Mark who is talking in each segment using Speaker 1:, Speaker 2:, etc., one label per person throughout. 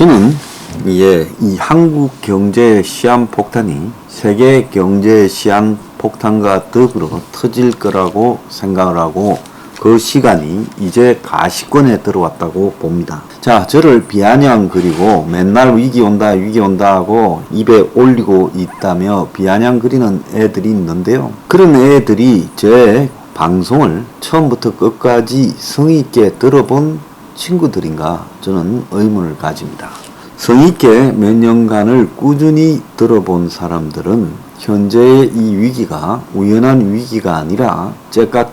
Speaker 1: 저는 이 한국 경제 시한폭탄이 세계 경제 시한폭탄과 더불어 터질 거라고 생각을 하고 그 시간이 이제 가시권에 들어왔다고 봅니다. 자, 저를 비아냥거리고 맨날 위기 온다 하고 입에 올리고 있다며 비아냥거리는 애들이 있는데요. 그런 애들이 제 방송을 처음부터 끝까지 성의 있게 들어본 친구들인가 저는 의문을 가집니다. 성의 있게 몇 년간을 꾸준히 들어본 사람들은 현재의 이 위기가 우연한 위기가 아니라 째깍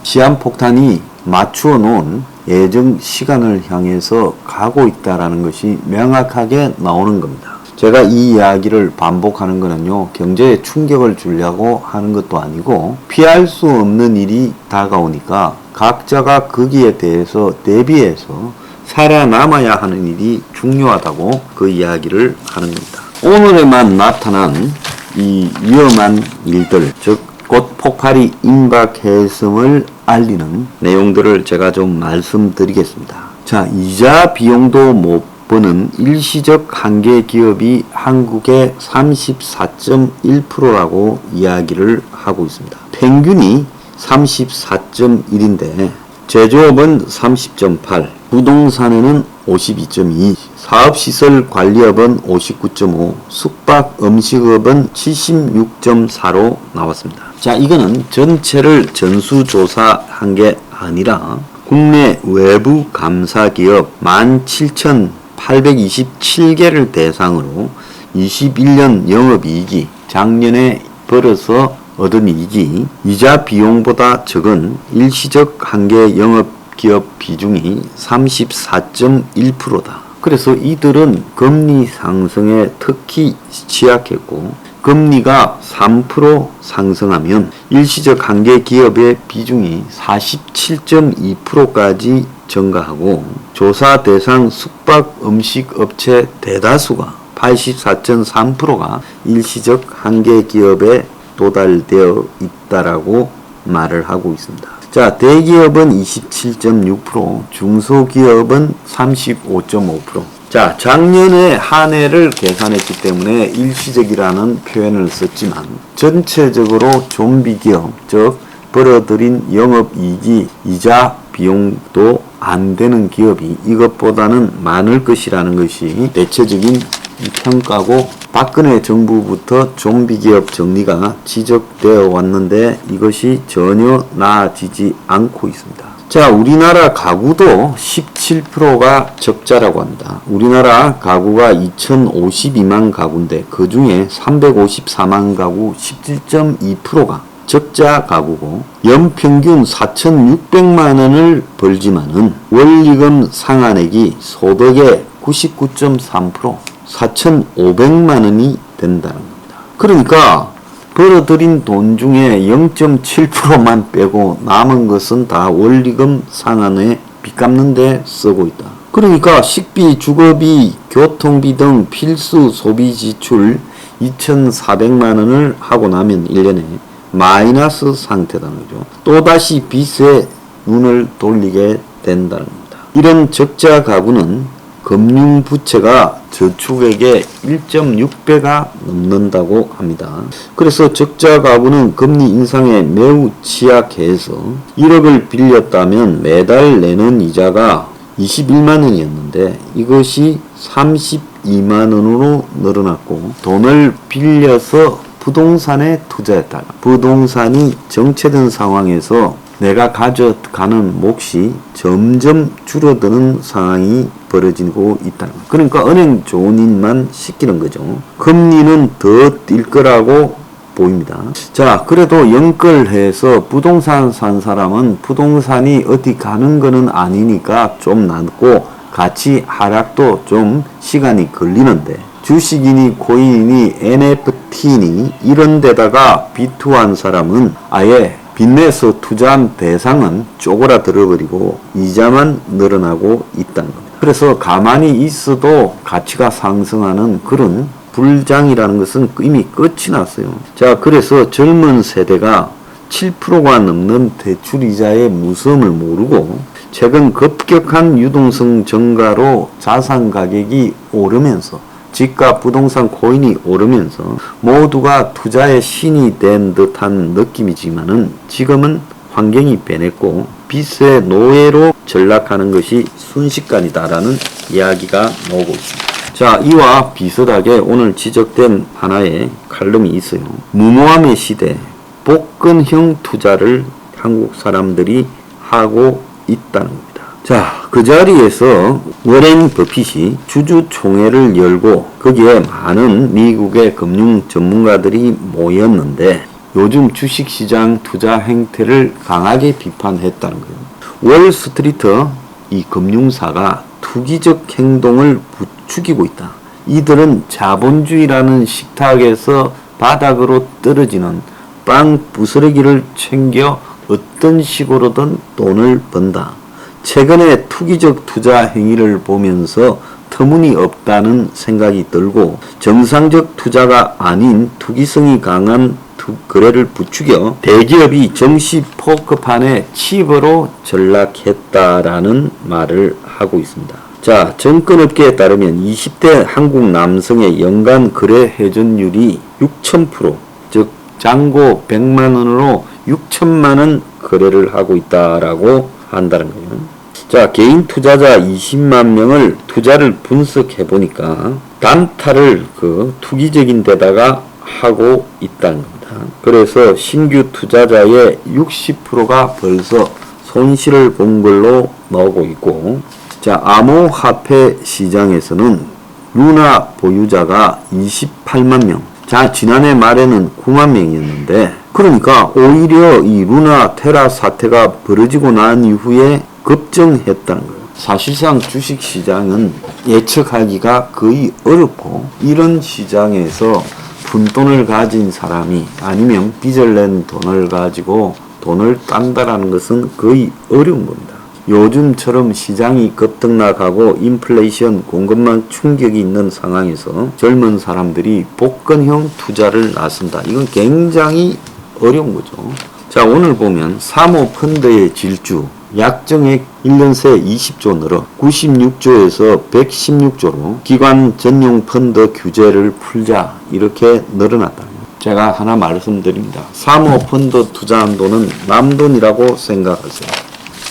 Speaker 1: 시한폭탄이 맞추어 놓은 예정 시간을 향해서 가고 있다라는 것이 명확하게 나오는 겁니다. 제가 이 이야기를 반복하는 거는요, 경제에 충격을 주려고 하는 것도 아니고 피할 수 없는 일이 다가오니까 각자가 거기에 대해서 대비해서 살아남아야 하는 일이 중요하다고 그 이야기를 하는 겁니다. 오늘에만 나타난 이 위험한 일들, 즉 곧 폭발이 임박했음을 알리는 내용들을 제가 좀 말씀드리겠습니다. 자, 이자 비용도 못 버는 일시적 한계 기업이 한국의 34.1%라고 이야기를 하고 있습니다. 평균이 34.1인데 제조업은 30.8, 부동산에는 52.2, 사업시설관리업은 59.5, 숙박 음식업은 76.4로 나왔습니다. 자, 이거는 전체를 전수조사한 게 아니라 국내 외부 감사기업 17,827개를 대상으로 21년 영업이익이 작년에 벌어서 얻은 이익이 이자 비용보다 적은 일시적 한계 영업기업 비중이 34.1%다. 그래서 이들은 금리 상승에 특히 취약했고 금리가 3% 상승하면 일시적 한계 기업의 비중이 47.2%까지 증가하고 조사 대상 숙박 음식 업체 대다수가 84.3%가 일시적 한계 기업에 도달되어 있다라고 말을 하고 있습니다. 자, 대기업은 27.6%, 중소기업은 35.5%. 자, 작년에 한 해를 계산했기 때문에 일시적이라는 표현을 썼지만 전체적으로 좀비기업, 즉 벌어들인 영업이익이 이자 비용도 안 되는 기업이 이것보다는 많을 것이라는 것이 대체적인 평가고 박근혜 정부부터 좀비기업 정리가 지적되어 왔는데 이것이 전혀 나아지지 않고 있습니다. 자, 우리나라 가구도 17%가 적자라고 합니다. 우리나라 가구가 2052만 가구인데 그 중에 354만 가구 17.2%가 적자 가구고 연평균 4,600만 원을 벌지만은 원리금 상환액이 소득의 99.3%, 4,500만 원이 된다는 겁니다. 그러니까 벌어들인 돈 중에 0.7%만 빼고 남은 것은 다 원리금 상환에 빚 갚는 데 쓰고 있다. 그러니까 식비, 주거비, 교통비 등 필수 소비 지출 2,400만 원을 하고 나면 1년에 마이너스 상태라는 거죠. 또다시 빚에 눈을 돌리게 된다는 겁니다. 이런 적자 가구는 금융부채가 저축액의 1.6배가 넘는다고 합니다. 그래서 적자 가구는 금리 인상에 매우 취약해서 1억을 빌렸다면 매달 내는 이자가 21만 원이었는데 이것이 32만 원으로 늘어났고 돈을 빌려서 부동산에 투자했다가 부동산이 정체된 상황에서 내가 가져가는 몫이 점점 줄어드는 상황이 벌어지고 있다는 거예요. 그러니까 은행 좋은 일만 시키는 거죠. 금리는 더 뛸 거라고 보입니다. 자, 그래도 연끌해서 부동산 산 사람은 부동산이 어디 가는 거는 아니니까 좀 낫고 가치 하락도 좀 시간이 걸리는데 주식이니 코인이니 NFT니 이런 데다가 비투한 사람은 아예 빚내서 투자한 대상은 쪼그라들어버리고 이자만 늘어나고 있다는 겁니다. 그래서 가만히 있어도 가치가 상승하는 그런 불장이라는 것은 이미 끝이 났어요. 자, 그래서 젊은 세대가 7%가 넘는 대출이자의 무서움을 모르고 최근 급격한 유동성 증가로 자산 가격이 오르면서 집값, 부동산, 코인이 오르면서 모두가 투자의 신이 된 듯한 느낌이지만은 지금은 환경이 변했고 빚의 노예로 전락하는 것이 순식간이다라는 이야기가 나오고 있습니다. 자, 이와 비슷하게 오늘 지적된 하나의 칼럼이 있어요. 무모함의 시대, 복근형 투자를 한국 사람들이 하고 있다는 겁니다. 자, 그 자리에서 워렌 버핏이 주주총회를 열고 거기에 많은 미국의 금융 전문가들이 모였는데 요즘 주식시장 투자 행태를 강하게 비판했다는 거예요. 월스트리트 이 금융사가 투기적 행동을 부추기고 있다. 이들은 자본주의라는 식탁에서 바닥으로 떨어지는 빵 부스러기를 챙겨 어떤 식으로든 돈을 번다. 최근에 투기적 투자 행위를 보면서 터무니없다는 생각이 들고 정상적 투자가 아닌 투기성이 강한 거래를 부추겨 대기업이 정시 포크판에 칩으로 전락했다라는 말을 하고 있습니다. 자, 정권업계에 따르면 20대 한국 남성의 연간 거래 회전율이 6,000%, 즉 잔고 100만원으로 6천만원 거래를 하고 있다라고 한다는 거예요. 자, 개인 투자자 20만 명을 투자를 분석해 보니까 단타를 투기적인 데다가 하고 있다는 겁니다. 그래서 신규 투자자의 60%가 벌써 손실을 본 걸로 나오고 있고, 자, 암호화폐 시장에서는 루나 보유자가 28만 명. 자, 지난해 말에는 9만 명이었는데, 그러니까 오히려 이 루나 테라 사태가 벌어지고 난 이후에 급증했다는 거예요. 사실상 주식시장은 예측하기가 거의 어렵고 이런 시장에서 푼돈을 가진 사람이 아니면 빚을 낸 돈을 가지고 돈을 딴다라는 것은 거의 어려운 겁니다. 요즘처럼 시장이 급등락하고 인플레이션 공급망 충격이 있는 상황에서 젊은 사람들이 복근형 투자를 나선다. 이건 굉장히 어려운 거죠. 자, 오늘 보면 사모펀드의 질주 약정액 1년 새 20조 늘어 96조에서 116조로 기관 전용 펀드 규제를 풀자 이렇게 늘어났다. 제가 하나 말씀드립니다. 사모펀드 투자한 돈은 남돈이라고 생각하세요.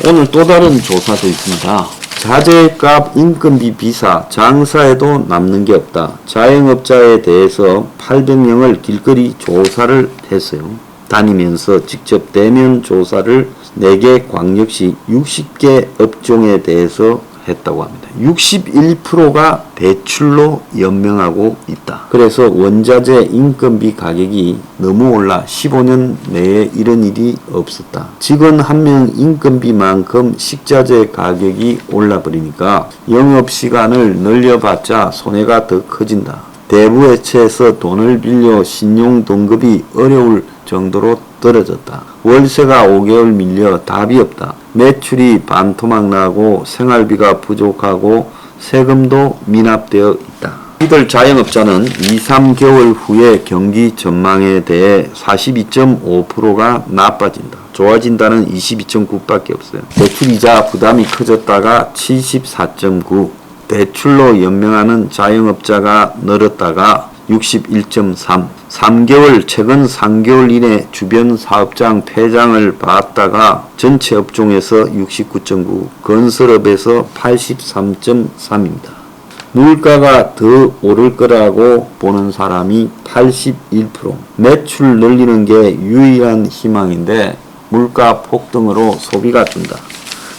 Speaker 1: 오늘 또 다른 조사도 있습니다. 자재값, 인건비 비싸, 장사에도 남는 게 없다. 자영업자에 대해서 800명을 길거리 조사를 했어요. 다니면서 직접 대면 조사를 4개 광역시 60개 업종에 대해서 했다고 합니다. 61%가 대출로 연명하고 있다. 그래서 원자재 인건비 가격이 너무 올라 15년 내에 이런 일이 없었다. 직원 한 명 인건비만큼 식자재 가격이 올라버리니까 영업시간을 늘려봤자 손해가 더 커진다. 대부 업체에서 돈을 빌려 신용 등급이 어려울 정도로 떨어졌다. 월세가 5개월 밀려 답이 없다. 매출이 반토막 나고 생활비가 부족하고 세금도 미납되어 있다. 이들 자영업자는 2-3개월 후에 경기 전망에 대해 42.5%가 나빠진다. 좋아진다는 22.9밖에 없어요. 대출이자 부담이 커졌다가 74.9, 대출로 연명하는 자영업자가 늘었다가 61.3, 3개월, 최근 3개월 이내 주변 사업장 폐장을 봤다가 전체 업종에서 69.9, 건설업에서 83.3입니다. 물가가 더 오를 거라고 보는 사람이 81%. 매출 늘리는 게 유일한 희망인데 물가 폭등으로 소비가 준다.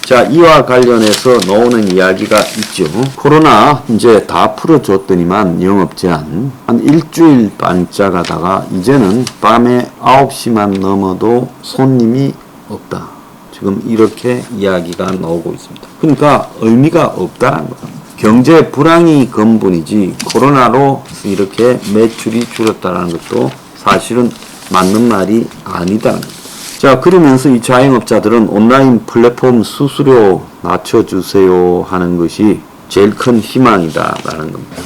Speaker 1: 자, 이와 관련해서 나오는 이야기가 있죠. 코로나 이제 다 풀어줬더니만 영업 제한 한 일주일 반짝하다가 이제는 밤에 9시만 넘어도 손님이 없다. 지금 이렇게 이야기가 나오고 있습니다. 그러니까 의미가 없다는 거예요. 경제 불황이 근본이지 코로나로 이렇게 매출이 줄었다는 것도 사실은 맞는 말이 아니다는 거예요. 자, 그러면서 이 자영업자들은 온라인 플랫폼 수수료 낮춰주세요 하는 것이 제일 큰 희망이다라는 겁니다.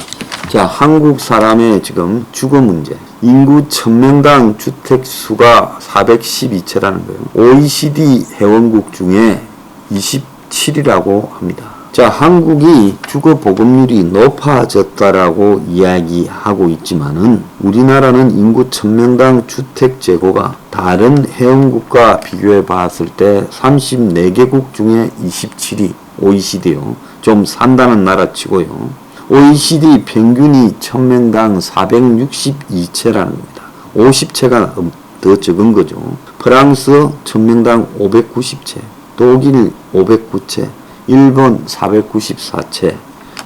Speaker 1: 자, 한국 사람의 지금 주거 문제. 인구 1000명당 주택 수가 412채라는 거예요. OECD 회원국 중에 37이라고 합니다. 자, 한국이 주거 보급률이 높아졌다라고 이야기하고 있지만은 우리나라는 인구 1000명당 주택 재고가 다른 회원국과 비교해 봤을 때 34개국 중에 27위 OECD요. 좀 산다는 나라 치고요. OECD 평균이 1000명당 462채라는 겁니다. 50채가 더 적은 거죠. 프랑스 1000명당 590채, 독일 509채, 일본 494채,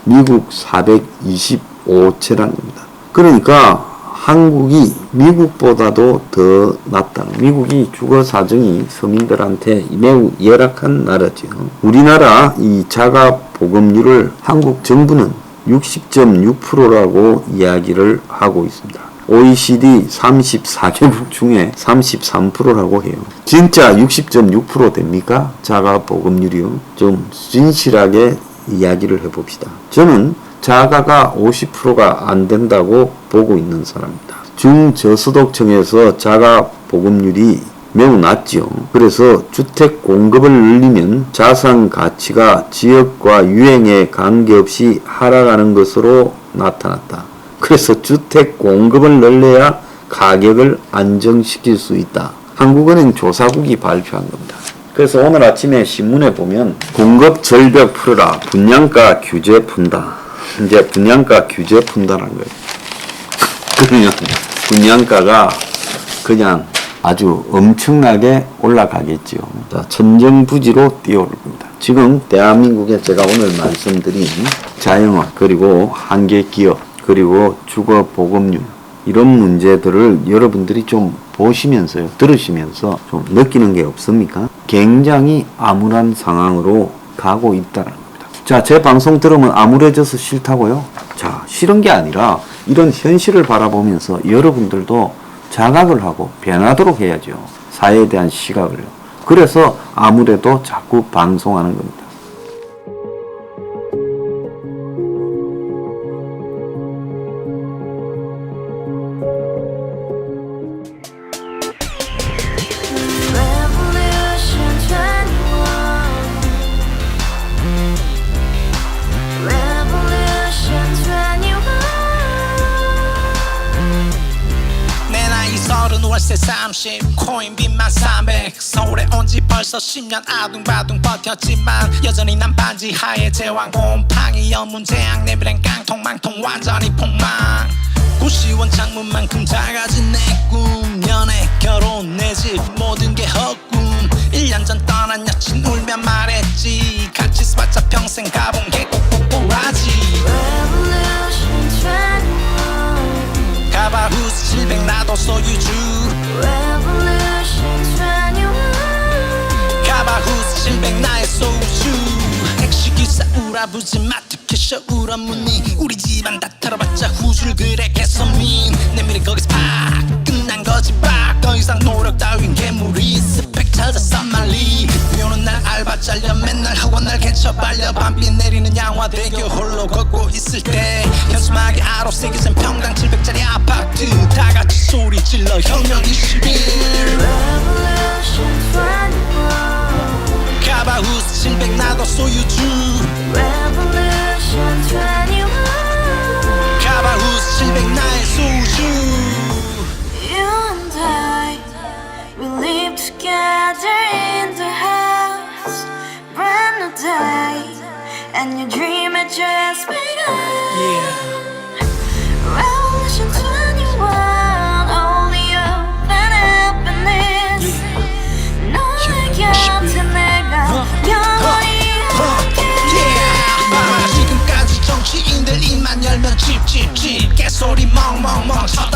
Speaker 1: 미국 425채라는 겁니다. 그러니까 한국이 미국보다도 더 낫다. 미국이 주거 사정이 서민들한테 매우 열악한 나라죠. 우리나라 이 자가 보급률을 한국 정부는 60.6%라고 이야기를 하고 있습니다. OECD 34개국 중에 33%라고 해요. 진짜 60.6% 됩니까? 자가 보급률이요. 좀 진실하게 이야기를 해봅시다. 저는 자가가 50%가 안 된다고 보고 있는 사람입니다. 중저소득층에서 자가 보급률이 매우 낮지요. 그래서 주택 공급을 늘리면 자산 가치가 지역과 유행에 관계없이 하락하는 것으로 나타났다. 그래서 주택 공급을 늘려야 가격을 안정시킬 수 있다. 한국은행 조사국이 발표한 겁니다. 그래서 오늘 아침에 신문에 보면 공급 절벽 풀어라. 분양가 규제 푼다. 이제 분양가 규제 푼다는 거예요. 그러면 분양가가 그냥 아주 엄청나게 올라가겠지요. 자, 천정부지로 뛰어오를 겁니다. 지금 대한민국에 제가 오늘 말씀드린 자영업 그리고 한계기업 그리고 주거 보급률 이런 문제들을 여러분들이 좀 보시면서요, 들으시면서 좀 느끼는 게 없습니까? 굉장히 암울한 상황으로 가고 있다는 겁니다. 자, 제 방송 들으면 암울해져서 싫다고요? 자, 싫은 게 아니라 이런 현실을 바라보면서 여러분들도 자각을 하고 변하도록 해야죠. 사회에 대한 시각을요. 그래서 아무래도 자꾸 방송하는 겁니다.
Speaker 2: 월세 30 코인빚만 300 서울에 온 지 벌써 10년 아둥바둥 버텼지만 여전히 난 반지 하에 제왕 곰팡이 연문제약 내비랭 깡통망통 완전히 폭망 고시원 창문만큼 작아진 내 꿈 연애 결혼 내 집 모든 게 헛꿈 1년 전 떠난 여친 울며 말했지 같이 살자 평생 가본 게 꼭꼭꼭하지 가바후스 700 나도 소유주 가바후스 700 나의 소유주 택시기사 우라부지 마트 캐셔 울어무니 우리 집안 다 털어봤자 후줄 그래 개선민 내미래 거기서 팍 끝난 거지 팍 더 이상 노력 따윈 괴물이 스펙 찾아서 말리 비오는 날 알바 잘려 맨날 학원 날 개쳐 발려 밤비 내리는 양화대교 홀로 걷고 있을 때 현수막에 아로 새겨진 평당 700짜리 아파트 다같이 소리 질러 혁명 21 가바후스 700 나도 소유주 가바후스 700 나의 소유주
Speaker 3: Together in the house, brand new day, and your dream had just begun. Revolution 21, only hope and happiness. 너의 곁에 내가 영원히 함께.
Speaker 2: 지금까지 정치인들 입만 열면 찝찝찝 개소리 멍멍멍 쳐다